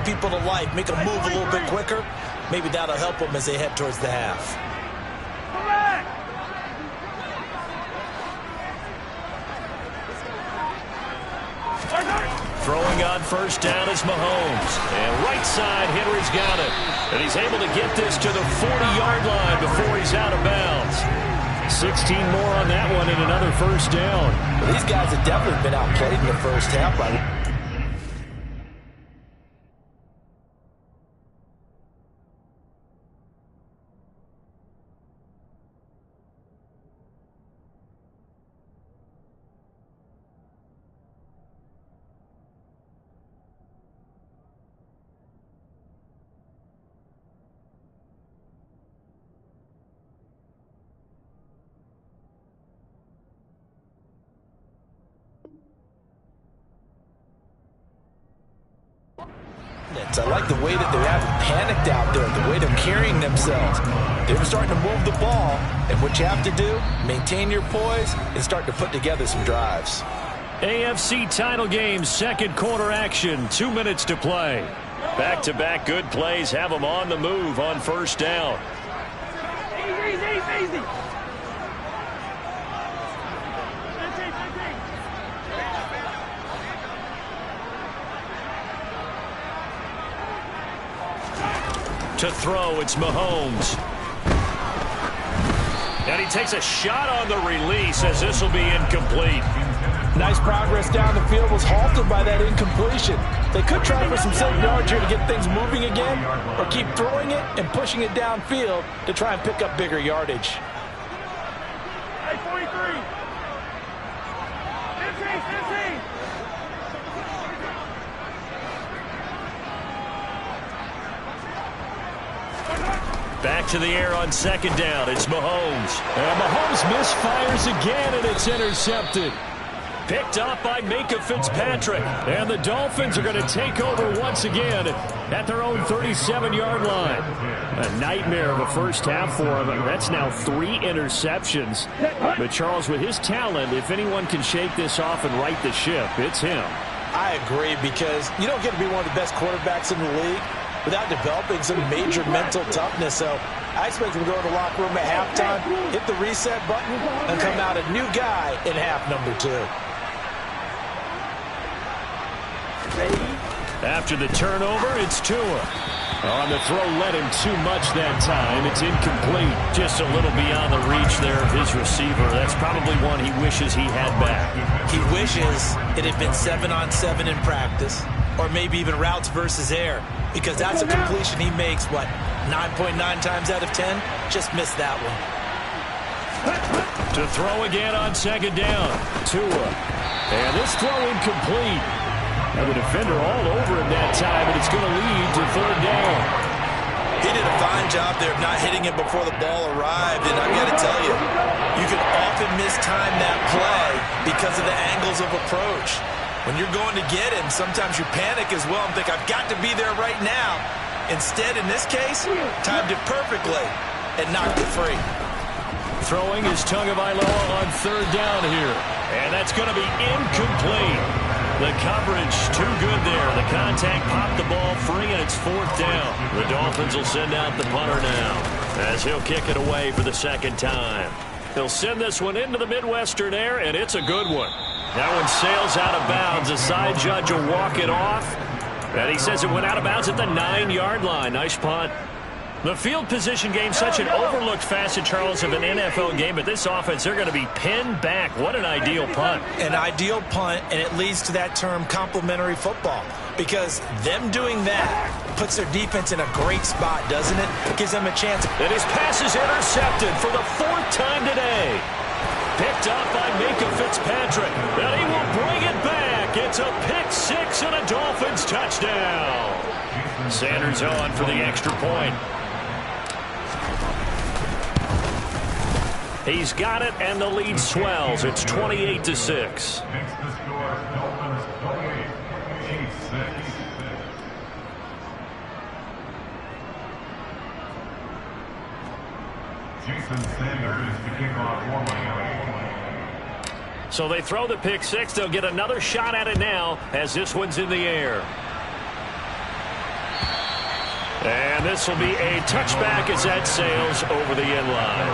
people to life, make them move a little bit quicker. Maybe that'll help them as they head towards the half. Throwing on first down is Mahomes. And right side, Henry's got it. And he's able to get this to the 40-yard line before he's out of bounds. 16 more on that one and another first down. Well, these guys have definitely been outplayed in the first half. I like the way that they haven't panicked out there, the way they're carrying themselves. They're starting to move the ball, and what you have to do, maintain your poise and start to put together some drives. AFC title game, second quarter action, 2 minutes to play. Back-to-back good plays have them on the move on first down. Easy. To throw, it's Mahomes. And he takes a shot on the release as this will be incomplete. Nice progress down the field, was halted by that incompletion. They could try for some 7 yards here to get things moving again, or keep throwing it and pushing it downfield to try and pick up bigger yardage. Hey, 43. 15. Back to the air on second down. It's Mahomes. And Mahomes misfires again, and it's intercepted. Picked up by Minkah Fitzpatrick. And the Dolphins are going to take over once again at their own 37-yard line. A nightmare of a first half for him. That's now 3 interceptions. But Charles, with his talent, if anyone can shake this off and right the ship, it's him. I agree, because you don't get to be one of the best quarterbacks in the league without developing some major mental toughness. So I expect him to go in the locker room at halftime, hit the reset button, and come out a new guy in half number 2. After the turnover, it's Tua. On the throw, led him too much that time. It's incomplete. Just a little beyond the reach there of his receiver. That's probably one he wishes he had back. He wishes it had been 7-on-7 in practice, or maybe even routes versus air, because that's a completion he makes, 9.9 times out of 10? Just missed that one. To throw again on second down. Tua. And this throw incomplete. And the defender all over him that time, and it's going to lead to third down. He did a fine job there of not hitting it before the ball arrived, and I've got to tell you, you can often mistime that play because of the angles of approach. When you're going to get him, sometimes you panic as well and think, I've got to be there right now. Instead, in this case, timed it perfectly and knocked it free. Throwing is Tagovailoa on third down here. And that's going to be incomplete. The coverage too good there. The contact popped the ball free, and it's fourth down. The Dolphins will send out the punter now as he'll kick it away for the second time. He'll send this one into the Midwestern air, and it's a good one. That one sails out of bounds. The side judge will walk it off. And he says it went out of bounds at the 9-yard line. Nice punt. The field position game, such an overlooked facet, Charles, of an NFL game. But this offense, they're going to be pinned back. What an ideal punt. An ideal punt, and it leads to that term complementary football. Because them doing that puts their defense in a great spot, doesn't it? Gives them a chance. And his pass is intercepted for the 4th time today. Picked up by Minkah Fitzpatrick. And he will bring it back. It's a pick 6 and a Dolphins touchdown. Sanders on for the extra point. He's got it, and the lead swells. It's 28-6. So they throw the pick 6. They'll get another shot at it now as this one's in the air. And this will be a touchback as that sails over the end line.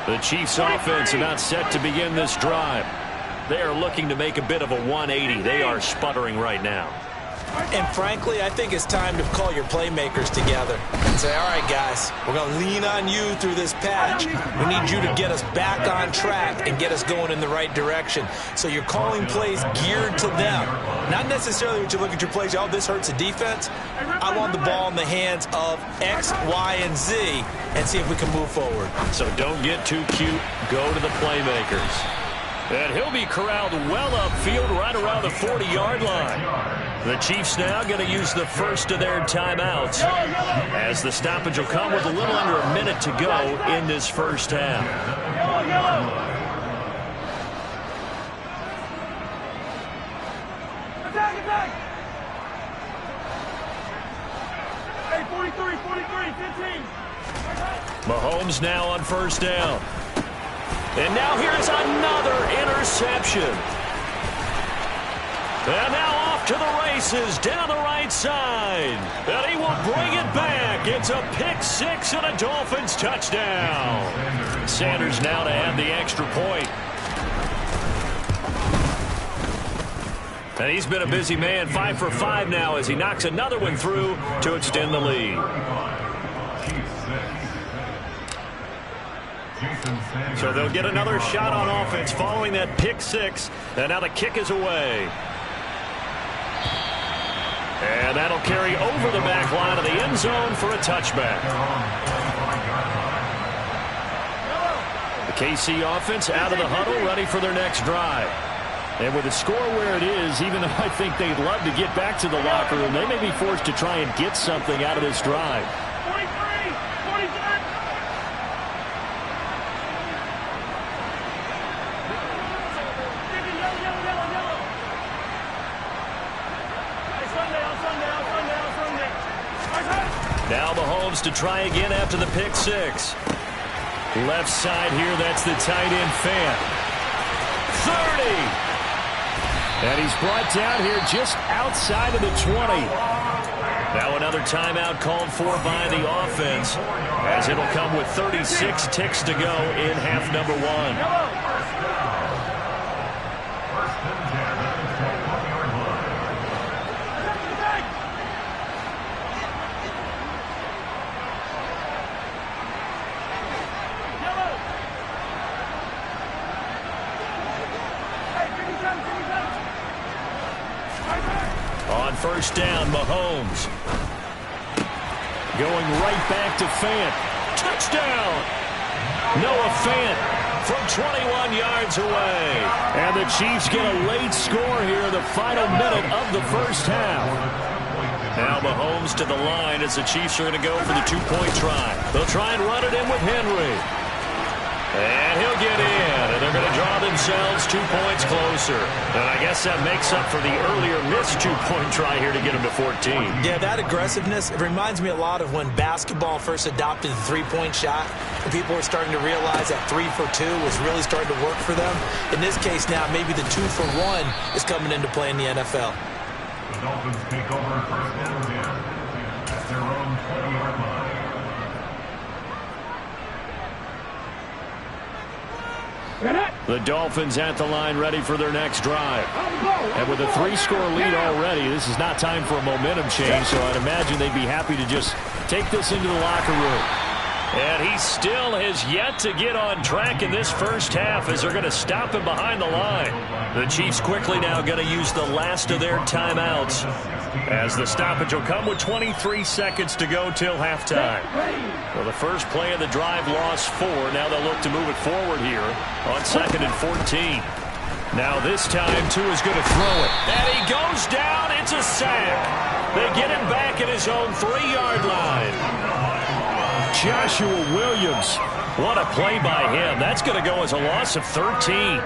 The Chiefs offense are not set to begin this drive. They are looking to make a bit of a 180. They are sputtering right now. And frankly, I think it's time to call your playmakers together and say, all right, guys, we're going to lean on you through this patch. We need you to get us back on track and get us going in the right direction. So you're calling plays geared to them. Not necessarily when you look at your plays, oh, this hurts the defense. I want the ball in the hands of X, Y, and Z and see if we can move forward. So don't get too cute. Go to the playmakers. And he'll be corralled well upfield right around the 40-yard line. The Chiefs now going to use the first of their timeouts as the stoppage will come with a little under a minute to go in this first half. Attack, attack! Hey, 43, 15. Mahomes now on first down. And now here's another interception. And now off to the races down the right side. And he will bring it back. It's a pick six and a Dolphins touchdown. Sanders now to add the extra point. And he's been a busy man, 5 for 5 now as he knocks another one through to extend the lead. So they'll get another shot on offense following that pick six. And now the kick is away. And that'll carry over the back line of the end zone for a touchback. The KC offense out of the huddle, ready for their next drive. And with the score where it is, even though I think they'd love to get back to the locker room, they may be forced to try and get something out of this drive. 43, 47. Now Mahomes to try again after the pick six. Left side here, that's the tight end Fant. 30. And he's brought down here just outside of the 20. Now another timeout called for by the offense as it'll come with 36 ticks to go in half number one. First down, Mahomes. Going right back to Fant. Touchdown! Noah Fant from 21 yards away. And the Chiefs get a late score here, the final minute of the first half. Now Mahomes to the line as the Chiefs are going to go for the two-point try. They'll try and run it in with Henry. And he'll get in, and they're going to draw themselves 2 points closer. And I guess that makes up for the earlier missed two-point try here to get them to 14. Yeah, that aggressiveness, it reminds me a lot of when basketball first adopted the three-point shot. And people were starting to realize that 3 for 2 was really starting to work for them. In this case now, maybe the 2 for 1 is coming into play in the NFL. The Dolphins take over first and 10 at their own 20-yard line. The Dolphins at the line ready for their next drive. And with a 3-score lead already, this is not time for a momentum change, so I'd imagine they'd be happy to just take this into the locker room. And he still has yet to get on track in this first half as they're going to stop him behind the line. The Chiefs quickly now going to use the last of their timeouts as the stoppage will come with 23 seconds to go till halftime. Well, the first play of the drive lost 4. Now they'll look to move it forward here on 2nd and 14. Now this time, Tua is going to throw it. And he goes down. It's a sack. They get him back at his own 3-yard line. Joshua Williams. What a play by him. That's going to go as a loss of 13.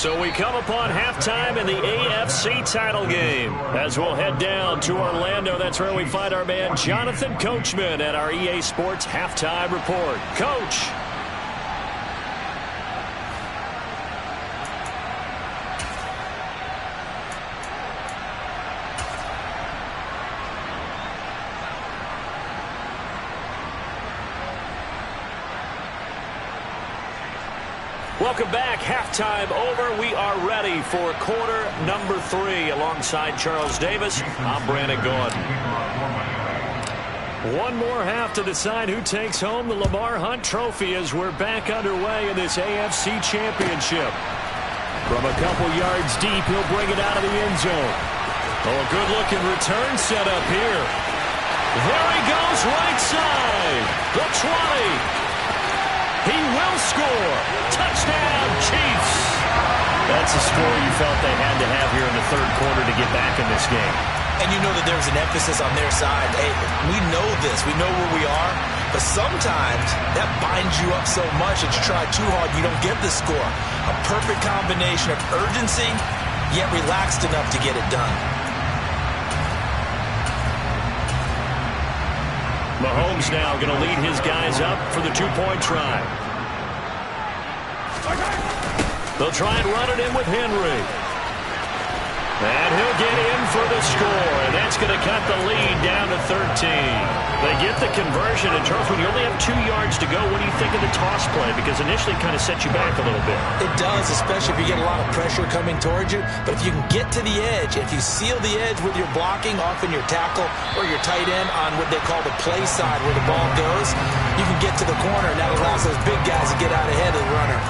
So we come upon halftime in the AFC title game. As we'll head down to Orlando, that's where we find our man Jonathan Coachman at our EA Sports Halftime Report. Coach. Welcome back. Halftime over. We are ready for quarter number 3. Alongside Charles Davis, I'm Brandon Gaudin. One more half to decide who takes home the Lamar Hunt Trophy as we're back underway in this AFC Championship. From a couple yards deep, he'll bring it out of the end zone. Oh, a good-looking return set up here. There he goes, right side. The 20. He will score. Touchdown, Chiefs. That's a score you felt they had to have here in the third quarter to get back in this game. And you know that there's an emphasis on their side. Hey, we know this. We know where we are. But sometimes that binds you up so much that you try too hard, you don't get the score. A perfect combination of urgency, yet relaxed enough to get it done. Mahomes now going to lead his guys up for the two-point try. They'll try and run it in with Henry. And he'll get in for the score, and that's going to cut the lead down to 13. They get the conversion, and Charles, when you only have 2 yards to go, what do you think of the toss play? Because initially it kind of sets you back a little bit. It does, especially if you get a lot of pressure coming towards you. But if you can get to the edge, if you seal the edge with your blocking, often your tackle or your tight end on what they call the play side where the ball goes, you can get to the corner, and that allows those big guys to get out ahead of the runner.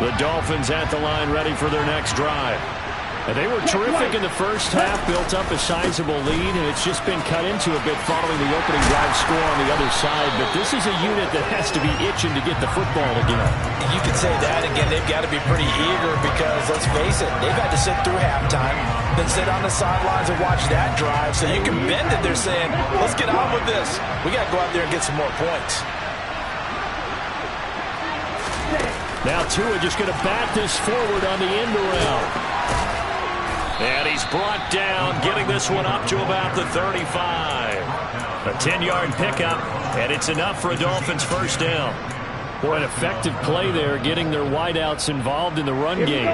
The Dolphins at the line ready for their next drive. And they were terrific in the first half, built up a sizable lead, and it's just been cut into a bit following the opening drive score on the other side. But this is a unit that has to be itching to get the football again. You could say that again. They've got to be pretty eager because, let's face it, they've had to sit through halftime, then sit on the sidelines and watch that drive. So you can bet that they're saying, let's get on with this. We got to go out there and get some more points. Now Tua just going to bat this forward on the end around. And he's brought down, getting this one up to about the 35. A 10-yard pickup, and it's enough for a Dolphins first down. Boy, an effective play there, getting their wideouts involved in the run game.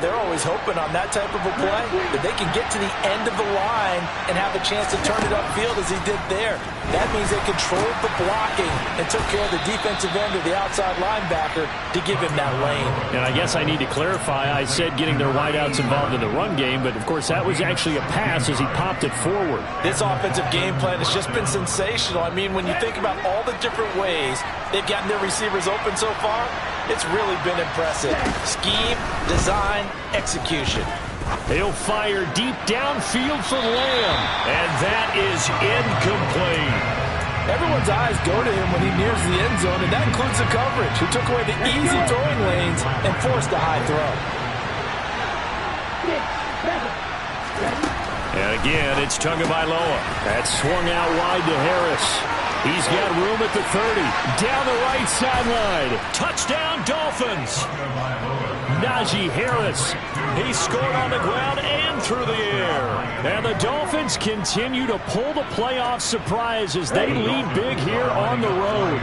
They're always hoping on that type of a play that they can get to the end of the line and have a chance to turn it upfield as he did there. That means they controlled the blocking and took care of the defensive end of the outside linebacker to give him that lane. And I guess I need to clarify, I said getting their wideouts involved in the run game, but of course that was actually a pass as he popped it forward. This offensive game plan has just been sensational. I mean, when you think about all the different ways they've gotten their receivers open so far, it's really been impressive. Scheme, design, execution. He'll fire deep downfield for Lamb, and that is incomplete. Everyone's eyes go to him when he nears the end zone, and that includes the coverage, who took away the easy throwing lanes and forced a high throw. And again, it's Tagovailoa. That's swung out wide to Harris. He's got room at the 30. Down the right sideline. Touchdown, Dolphins. Najee Harris. He scored on the ground and through the air. And the Dolphins continue to pull the playoff surprise as they lead big here on the road.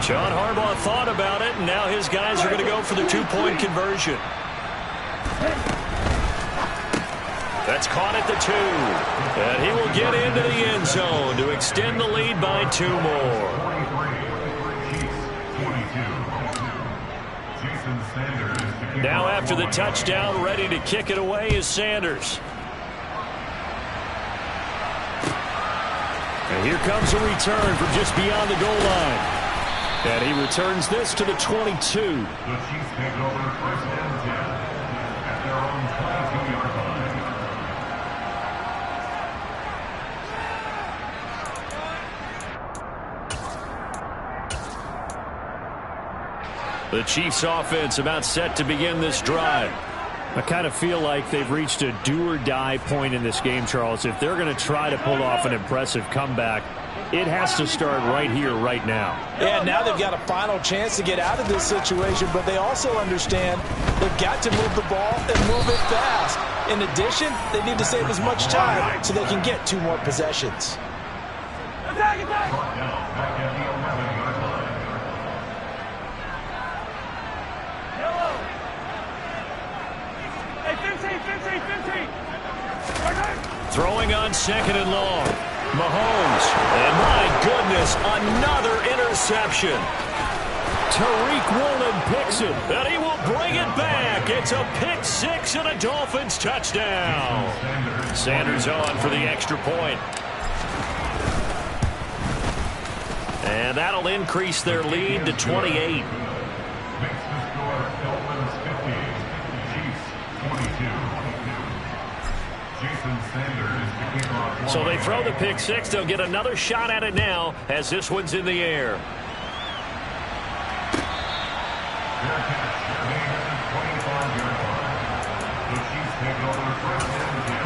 John Harbaugh thought about it, and now his guys are going to go for the two-point conversion. That's caught at the 2. And he will get into the end zone to extend the lead by 2 more. Now after the touchdown, ready to kick it away is Sanders. And here comes a return from just beyond the goal line. And he returns this to the 22. The Chiefs take over first and 10 at their own 22-yard line. The Chiefs offense about set to begin this drive. I kind of feel like they've reached a do-or-die point in this game, Charles. If they're going to try to pull off an impressive comeback, It has to start right here, right now. Yeah, now they've got a final chance to get out of this situation, but they also understand they've got to move the ball and move it fast. In addition, they need to save as much time so they can get 2 more possessions. Attack, attack! Yellow! Hey, 15! Throwing on 2nd and long. Mahomes. And my goodness, another interception. Tariq Woolen picks it, and he will bring it back. It's a pick 6 and a Dolphins touchdown. Sanders on for the extra point. And that'll increase their lead to 28. Makes the score Dolphins 50, Chiefs 22. Jason Sanders to kick off. So they throw the pick 6. They'll get another shot at it now as this one's in the air. Their catch made at the 25-yard line. The Chiefs take over 1st and 10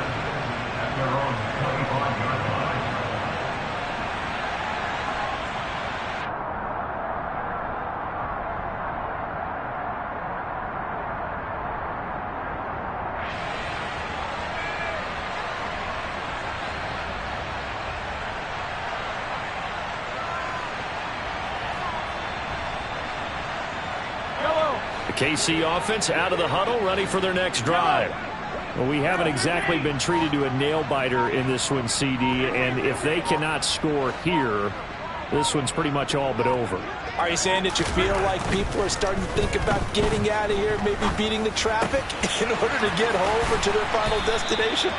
at their own 25-yard line. The KC offense out of the huddle, ready for their next drive. Well, we haven't exactly been treated to a nail-biter in this one, CD, and if they cannot score here, this one's pretty much all but over. Are you saying that you feel like people are starting to think about getting out of here, maybe beating the traffic in order to get home or to their final destination?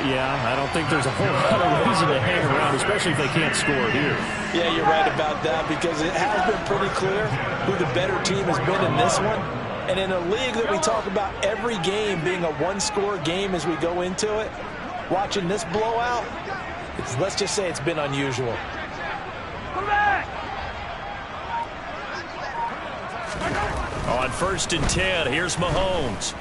Yeah, I don't think there's a whole lot of reason to hang around, especially if they can't score here. Yeah, you're right about that, because it has been pretty clear who the better team has been in this one. And in a league that we talk about every game being a one-score game as we go into it, watching this blowout, let's just say it's been unusual. Come back! On 1st and 10, here's Mahomes.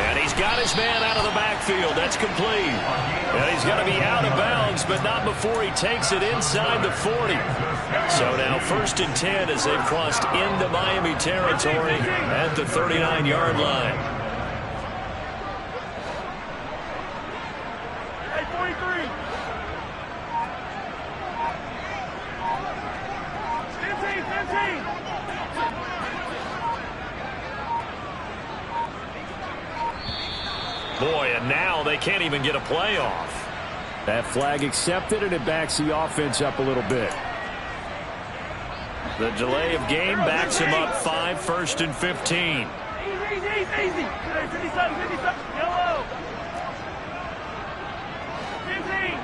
And he's got his man out of the backfield. That's complete. And he's going to be out of bounds, but not before he takes it inside the 40. So now 1st and 10 as they've crossed into Miami territory at the 39-yard line. Hey, 43! 15! Boy, and now they can't even get a playoff. That flag accepted, and it backs the offense up a little bit. The delay of game backs him up 5, 1st and 15. Easy! 57, yellow! 15!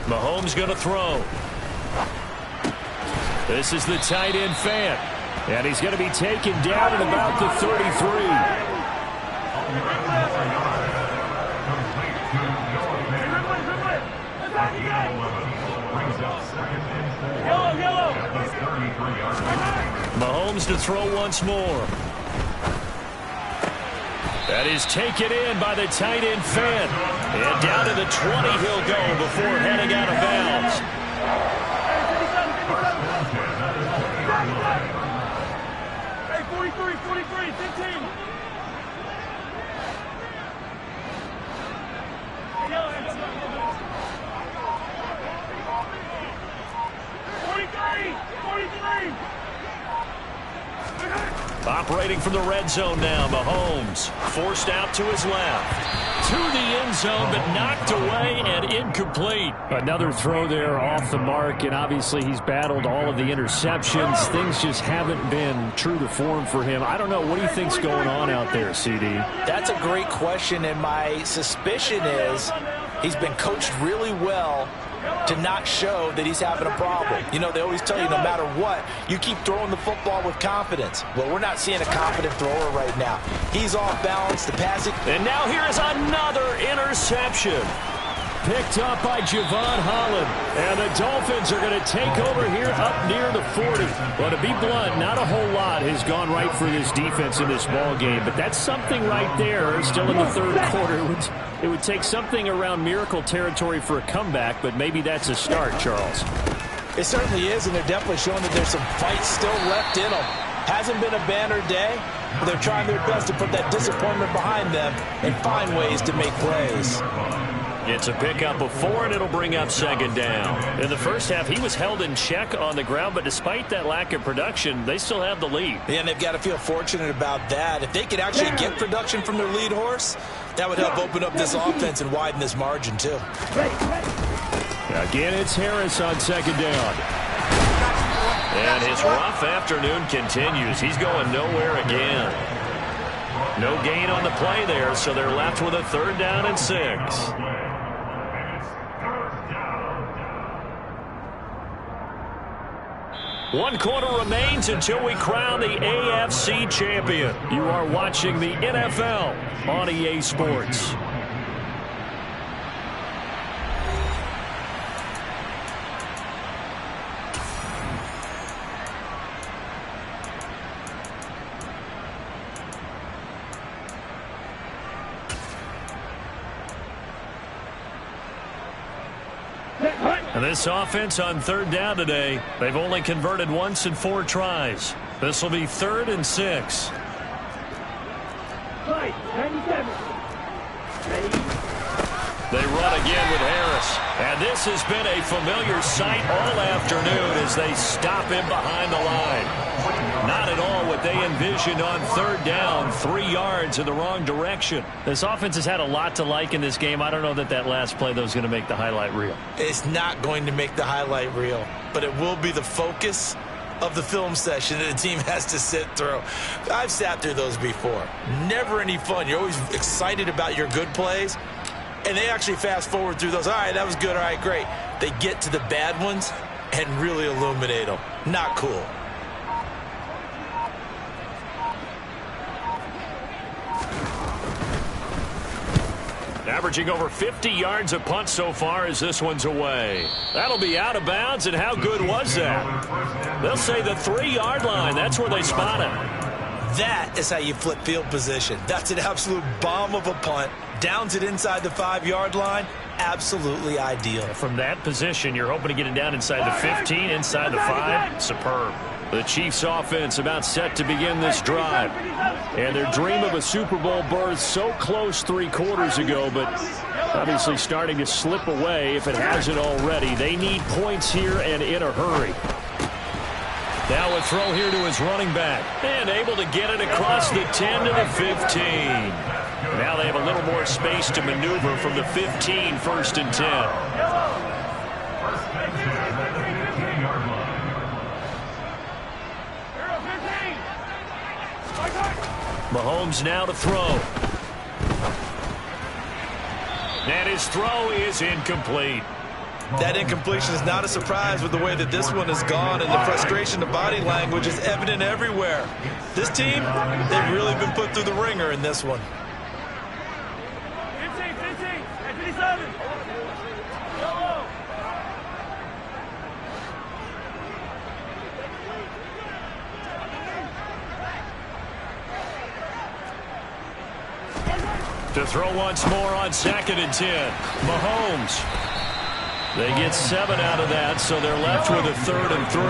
Mahomes going to throw. This is the tight end Fant. And he's going to be taken down at about the 33. Mahomes to throw once more. That is taken in by the tight end Fant. And down to the 20 he'll go before heading out of bounds. Hey, 43, 15! Operating from the red zone now, Mahomes forced out to his left. To the end zone, but knocked away and incomplete. Another throw there off the mark, and obviously he's battled all of the interceptions. Things just haven't been true to form for him. I don't know. What do you think's going on out there, CD? That's a great question, and my suspicion is he's been coached really well to not show that he's having a problem. You know, they always tell you no matter what, you keep throwing the football with confidence. Well, we're not seeing a confident thrower right now. He's off balance, the passing. And now here is another interception. picked up by Javon Holland. And the Dolphins are going to take over here up near the 40. Well, to be blunt, not a whole lot has gone right for this defense in this ball game, but that's something right there. Still in the third quarter. It would take something around miracle territory for a comeback, but maybe that's a start, Charles. It certainly is, and they're definitely showing that there's some fight still left in them. Hasn't been a banner day, but they're trying their best to put that disappointment behind them and find ways to make plays. It's a pickup of 4, and it'll bring up second down. In the first half, he was held in check on the ground, but despite that lack of production, they still have the lead. Yeah, and they've got to feel fortunate about that. If they could actually get production from their lead horse, that would help open up this offense and widen this margin, too. Again, it's Harris on second down. And his rough afternoon continues. He's going nowhere again. No gain on the play there, so they're left with a 3rd down and 6. 1 quarter remains until we crown the AFC champion. You are watching the NFL on EA Sports. And this offense on 3rd down today, they've only converted once in 4 tries. This will be 3rd and 6. They run again with Harris. And this has been a familiar sight all afternoon as they stop him behind the line. Not at all what they envisioned on 3rd down, 3 yards in the wrong direction. This offense has had a lot to like in this game. I don't know that last play, though, is going to make the highlight reel. It's not going to make the highlight reel, but it will be the focus of the film session that the team has to sit through. I've sat through those before. Never any fun. You're always excited about your good plays, and they actually fast forward through those. All right, that was good. All right, great. They get to the bad ones and really illuminate them. Not cool. Averaging over 50 yards a punt so far as this one's away. That'll be out of bounds, and how good was that? They'll say the 3-yard line. That's where they spot it. That is how you flip field position. That's an absolute bomb of a punt. Downs it inside the 5-yard line. Absolutely ideal. From that position, you're hoping to get it down inside the 15, inside the 5. Superb. The Chiefs offense about set to begin this drive. And their dream of a Super Bowl berth so close 3 quarters ago, but obviously starting to slip away if it hasn't already. They need points here and in a hurry. Now a throw here to his running back. And able to get it across the 10 to the 15. Now they have a little more space to maneuver from the 15, 1st and 10. Mahomes now to throw. And his throw is incomplete. That incompletion is not a surprise with the way that this one has gone, and the frustration, the body language is evident everywhere. This team, they've really been put through the ringer in this one. 15, 15, and 57. Yellow. To throw once more on 2nd and 10. Mahomes. They get 7 out of that, so they're left with a 3rd and 3.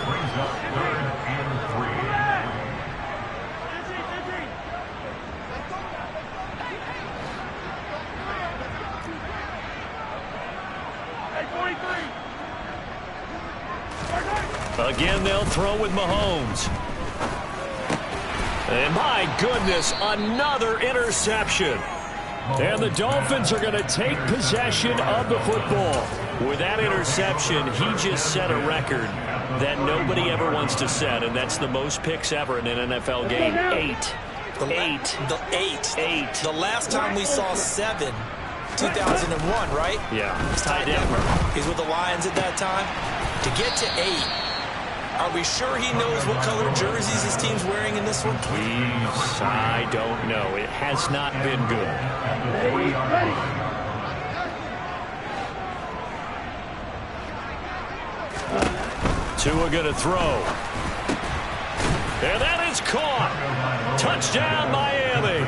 Brings up 3rd and 3. Again, they'll throw with Mahomes. And my goodness, another interception. And the Dolphins are going to take possession of the football. With that interception, he just set a record that nobody ever wants to set, and that's the most picks ever in an NFL game. 8. The last time we saw 7, 2001, right? Yeah. It's Ty Detmer. He's with the Lions at that time. To get to 8, Are we sure he knows what color jerseys his team's wearing in this one? I don't know. It has not been good. Tua going to throw. And that is caught. Touchdown, Miami.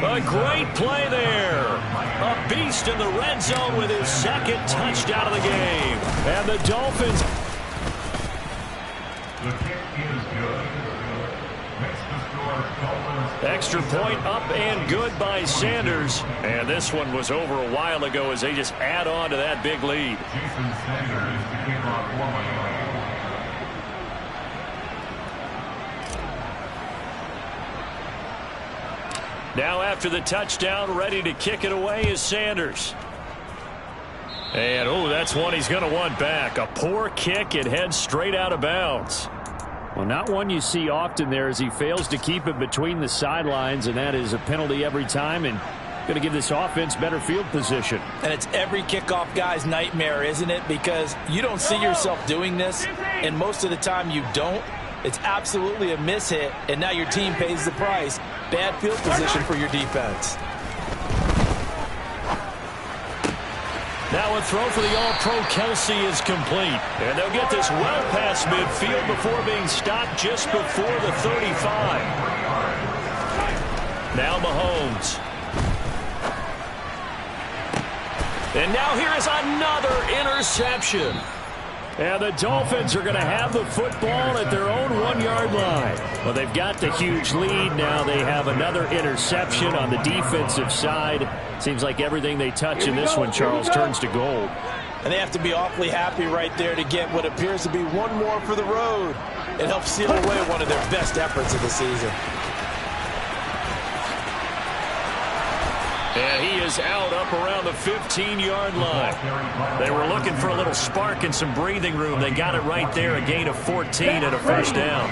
A great play there. A beast in the red zone with his second touchdown of the game. And the Dolphins. The kick is good. Makes the score Dolphins. Extra point up and good by Sanders. And this one was over a while ago as they just add on to that big lead. Jason Sanders to kick off for Miami. Now after the touchdown, ready to kick it away is Sanders. And, oh, that's one he's going to want back. A poor kick. It heads straight out of bounds. Well, not one you see often there as he fails to keep it between the sidelines, and that is a penalty every time and going to give this offense better field position. And it's every kickoff guy's nightmare, isn't it? Because you don't see yourself doing this, and most of the time you don't. It's absolutely a mishit, and now your team pays the price. Bad field position for your defense. Now a throw for the All-Pro Kelsey is complete. And they'll get this well past midfield before being stopped just before the 35. Now Mahomes. And now here is another interception. And the Dolphins are going to have the football at their own 1-yard line. Well, they've got the huge lead. Now they have another interception on the defensive side. Seems like everything they touch in this one, Charles, turns to gold. And they have to be awfully happy right there to get what appears to be one more for the road. It helps seal away one of their best efforts of the season. And he is out up around the 15-yard line. They were looking for a little spark and some breathing room. They got it right there, a gain of 14 and a first down.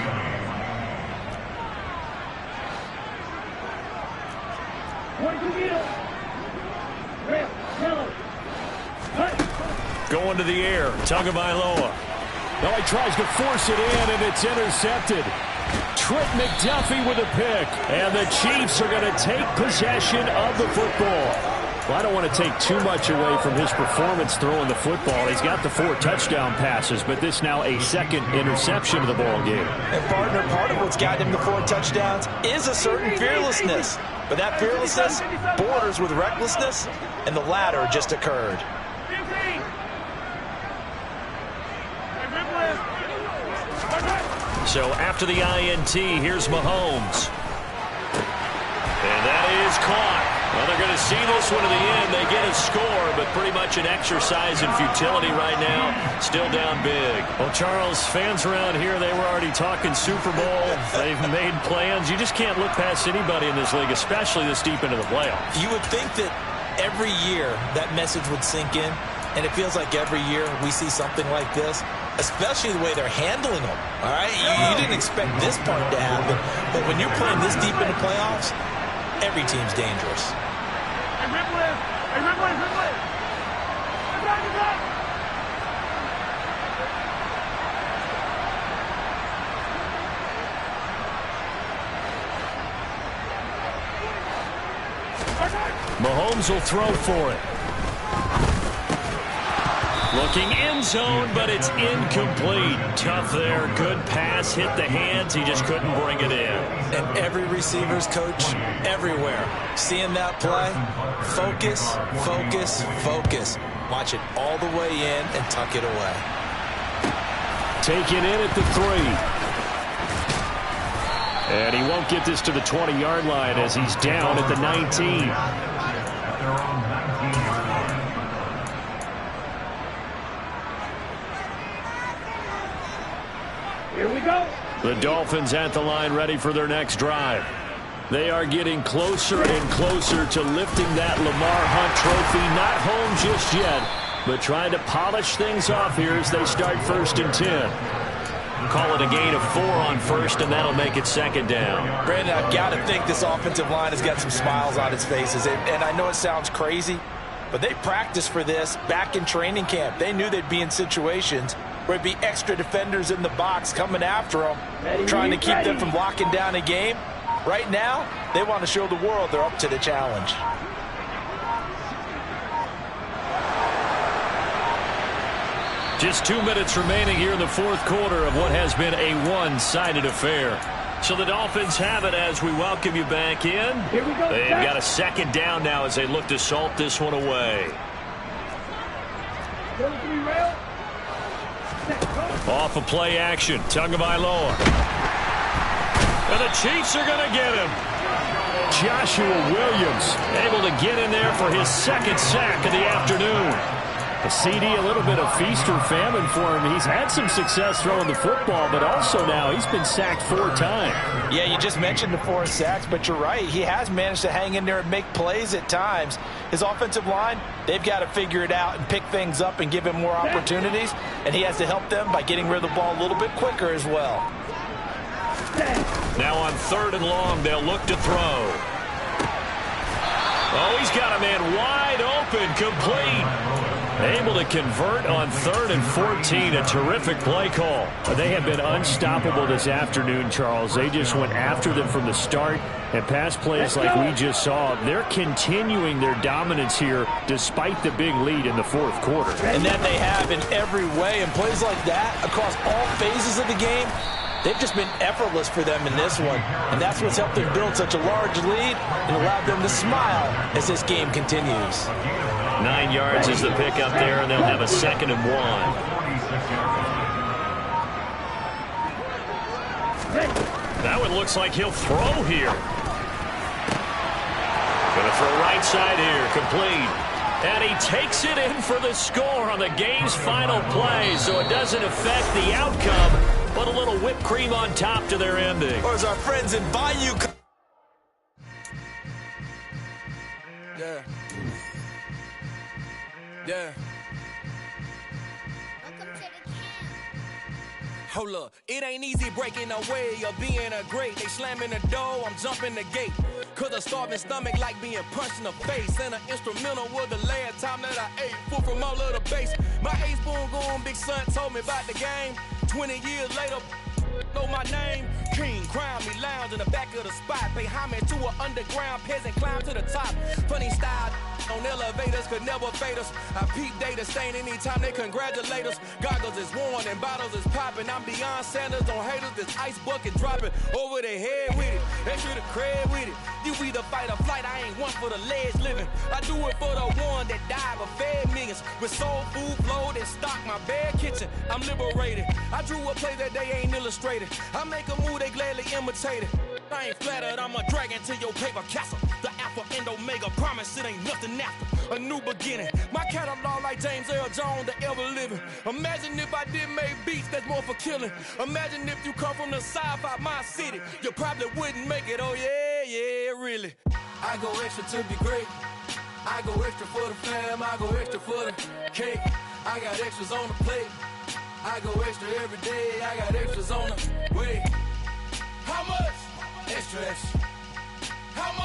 Going to the air, Tagovailoa. Now he tries to force it in, and it's intercepted. Trent McDuffie with a pick. And the Chiefs are going to take possession of the football. Well, I don't want to take too much away from his performance throwing the football. He's got the 4 touchdown passes, but this now a second interception of the ball game. And partner, part of what's gotten him the 4 touchdowns is a certain fearlessness. But that fearlessness borders with recklessness, and the latter just occurred. So after the INT, here's Mahomes. And that is caught. Well, they're going to see this one to the end. They get a score, but pretty much an exercise in futility right now. Still down big. Well, Charles, fans around here, they were already talking Super Bowl. They've made plans. You just can't look past anybody in this league, especially this deep into the playoffs. You would think that every year that message would sink in, and it feels like every year we see something like this, especially the way they're handling them. All right, you didn't expect this part to happen, but when you're playing this deep into playoffs, every team's dangerous. Mahomes will throw for it. Looking end zone, but it's incomplete. Tough there. Good pass. Hit the hands. He just couldn't bring it in. And every receiver's coach everywhere. Seeing that play, focus, focus, focus. Watch it all the way in and tuck it away. Take it in at the 3. And he won't get this to the 20-yard line as he's down at the 19. At their own 19-yard line. Here we go. The Dolphins at the line ready for their next drive. They are getting closer and closer to lifting that Lamar Hunt trophy. Not home just yet, but trying to polish things off here as they start 1st and 10. Call it a gain of 4 on 1st, and that'll make it 2nd down. Brandon, I've got to think this offensive line has got some smiles on its faces. And I know it sounds crazy, But they practiced for this back in training camp. They knew they'd be in situations where it'd be extra defenders in the box coming after them, trying to keep them from locking down a game. Right now, they want to show the world they're up to the challenge. Just 2 minutes remaining here in the fourth quarter of what has been a one-sided affair. So the Dolphins have it as we welcome you back in. Here we go. They've got a second down now as they look to salt this one away. Off of play action, Tagovailoa. And the Chiefs are going to get him. Joshua Williams able to get in there for his second sack of the afternoon. A CD, a little bit of feast or famine for him. He's had some success throwing the football, but also now he's been sacked 4 times. Yeah, you just mentioned the 4 sacks, but you're right. He has managed to hang in there and make plays at times. His offensive line, they've got to figure it out and pick things up and give him more opportunities, and he has to help them by getting rid of the ball a little bit quicker as well. Now on 3rd and long, they'll look to throw. Oh, he's got a man wide open, complete. Able to convert on 3rd and 14. A terrific play call. They have been unstoppable this afternoon, Charles. They just went after them from the start. And pass plays like we just saw, they're continuing their dominance here despite the big lead in the fourth quarter. And that they have in every way. And plays like that across all phases of the game, they've just been effortless for them in this one. And that's what's helped them build such a large lead and allowed them to smile as this game continues. 9 yards is the pickup there, and they'll have a 2nd and 1. That one looks like he'll throw here. Going to throw right side here, complete. And he takes it in for the score on the game's final play, so it doesn't affect the outcome, but a little whipped cream on top to their ending. Or as our friends in Bayou... Yeah. Yeah. Hold up, it ain't easy breaking away or being a great. They slamming the door, I'm jumping the gate. Cause a starving stomach like being punched in the face. And an instrumental was the last time that I ate food from all of the base. My A-spoon going, big son told me about the game. 20 years later, know my name. King, crown me, lounge in the back of the spot. Pay homage to an underground peasant, climb to the top. Funny style on elevators could never fade us. I peep data stain anytime they congratulate us. Goggles is worn and bottles is popping. I'm beyond Sanders on haters, this ice bucket dropping over their head with it. Extra the cred with it. You either fight or flight, I ain't one for the ledge living. I do it for the one that died but fed millions. With soul food flowed and stocked my bare kitchen. I'm liberated. I drew a play that they ain't illustrated. I make a move, they gladly imitate it. I ain't flattered, I'm a dragon to your paper castle. The Alpha and Omega, promise it ain't nothing after. A new beginning. My catalog like James Earl Jones, the ever living. Imagine if I did make beats that's more for killing. Imagine if you come from the south out my city. You probably wouldn't make it, oh yeah, yeah, really. I go extra to be great. I go extra for the fam, I go extra for the cake. I got extras on the plate. I go extra every day, I got extras on the way. How much? Extra, extra.